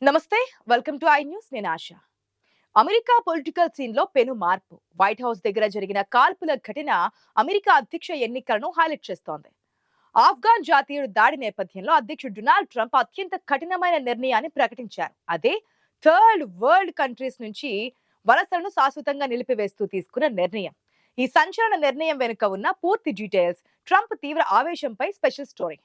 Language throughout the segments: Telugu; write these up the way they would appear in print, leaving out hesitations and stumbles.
నమస్తే. Welcome to I news. నేను ఆశ. అమెరికా పొలిటికల్ సీన్ లో పెను మార్పు. వైట్ హౌస్ దగ్గర జరిగిన కాల్పుల ఘటన అమెరికా అధ్యక్ష ఎన్నికలను హైలైట్ చేస్తోంది. ఆఫ్ఘాన్ జాతీయుడు దాడి నేపథ్యంలో అధ్యక్షుడు డొనాల్డ్ ట్రంప్ అత్యంత కఠినమైన నిర్ణయాన్ని ప్రకటించారు. అదే థర్డ్ వరల్డ్ కంట్రీస్ నుంచి వలసలను శాశ్వతంగా నిలిపివేస్తూ తీసుకున్న నిర్ణయం. ఈ సంచలన నిర్ణయం వెనుక ఉన్న పూర్తి డీటెయిల్స్, ట్రంప్ తీవ్ర ఆవేశంపై స్పెషల్ స్టోరీ.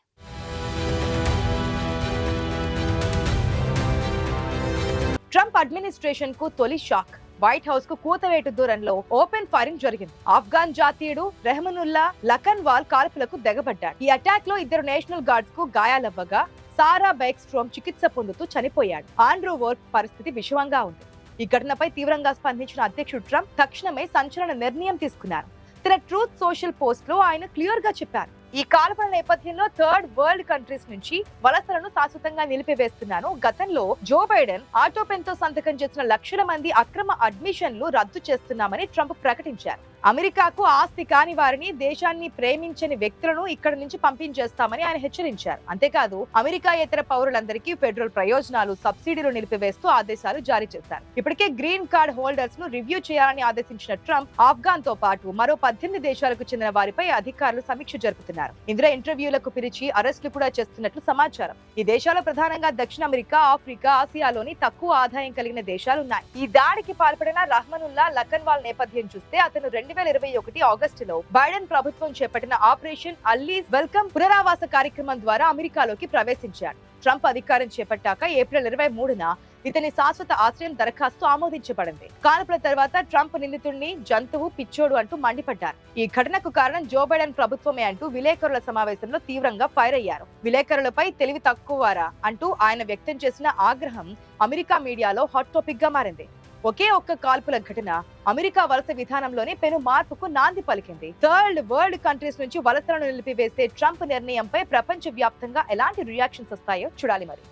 ట్రంప్ అడ్మినిస్ట్రేషన్ కు తొలి షాక్. వైట్ హౌస్ కు కూతవేటు దూరంలో ఓపెన్ ఫైరింగ్ జరిగింది. ఆఫ్ఘాన్ జాతీయుడు రెహమనుల్లా లఖన్వాల్ కాల్పులకు తెగబడ్డాడు. ఈ అటాక్ లో 2 నేషనల్ గార్డ్స్ కు గాయాలవ్వగా సారా బెక్స్ట్రోమ్ చికిత్స పొందుతూ చనిపోయాడు. ఆండ్రూ వోల్ఫ్ పరిస్థితి విషమంగా ఉంది. ఈ ఘటనపై తీవ్రంగా స్పందించిన అధ్యక్షుడు ట్రంప్ తక్షణమే సంచలన నిర్ణయం తీసుకున్నారు. తన ట్రూత్ సోషల్ పోస్ట్ లో ఆయన క్లియర్ గా చెప్పారు, ఈ కాల్పుల నేపథ్యంలో థర్డ్ వరల్డ్ కంట్రీస్ నుంచి వలసలను శాశ్వతంగా నిలిపివేస్తున్నాను. గతంలో జో బైడెన్ ఆటో పెన్ తో సంతకం చేసిన లక్షల మంది అక్రమ అడ్మిషన్లు రద్దు చేస్తున్నామని ట్రంప్ ప్రకటించారు. అమెరికాకు ఆస్తి కాని వారిని, దేశాన్ని ప్రేమించని వ్యక్తులను ఇక్కడి నుంచి పంపించేస్తామని ఆయన హెచ్చరించారు. అంతేకాదు అమెరికాయేతర పౌరులందరికీ ఫెడరల్ ప్రయోజనాలు, సబ్సిడీలు నిలిపివేస్తూ ఆదేశాలు జారీ చేశారు. ఇప్పటికే గ్రీన్ కార్డ్ హోల్డర్స్ ను రివ్యూ చేయాలని ఆదేశించిన ట్రంప్ ఆఫ్ఘాన్ తో పాటు మరో 18 దేశాలకు చెందిన వారిపై అధికారులు సమీక్ష జరుపుతున్నారు. ఇందులో ఇంటర్వ్యూలకు పిలిచి అరెస్టులు కూడా చేస్తున్నట్లు సమాచారం. ఈ దేశాలు ప్రధానంగా దక్షిణ అమెరికా, ఆఫ్రికా, ఆసియాలోని తక్కువ ఆదాయం కలిగిన దేశాలున్నాయి. ఈ దాడికి పాల్పడిన రహమనుల్లా లఖన్వాల్ నేపథ్యం చూస్తే అతను 2021 ఆగస్టులో బైడెన్ ప్రభుత్వం చేపట్టిన ఆపరేషన్ అల్లీస్ వెల్కమ్ పునరావాస కార్యక్రమం ద్వారా అమెరికాలోకి ప్రవేశించాడు. ట్రంప్ అధికారం చేపట్టాక ఏప్రిల్ 23న ఇతని శాశ్వత ఆశ్రయం దరఖాస్తు ఆమోదించబడింది. కాల్పుల తర్వాత ట్రంప్ నిందితుడిని జంతువు, పిచ్చోడు అంటూ మండిపడ్డారు. ఈ ఘటనకు కారణం జో బైడెన్ ప్రభుత్వమే అంటూ విలేకరుల సమావేశంలో తీవ్రంగా ఫైర్ అయ్యారు. విలేకరులపై తెలివి తక్కువవారా అంటూ ఆయన వ్యక్తం చేసిన ఆగ్రహం అమెరికా మీడియాలో హాట్ టాపిక్ గా మారింది. ఒకే ఒక్క కాల్పుల ఘటన అమెరికా వలస విధానంలోనే పెను మార్పుకు నాంది పలికింది. థర్డ్ వరల్డ్ కంట్రీస్ నుంచి వలసలను నిలిపివేసే ట్రంప్ నిర్ణయంపై ప్రపంచ వ్యాప్తంగా ఎలాంటి రియాక్షన్స్ వస్తాయో చూడాలి మరి.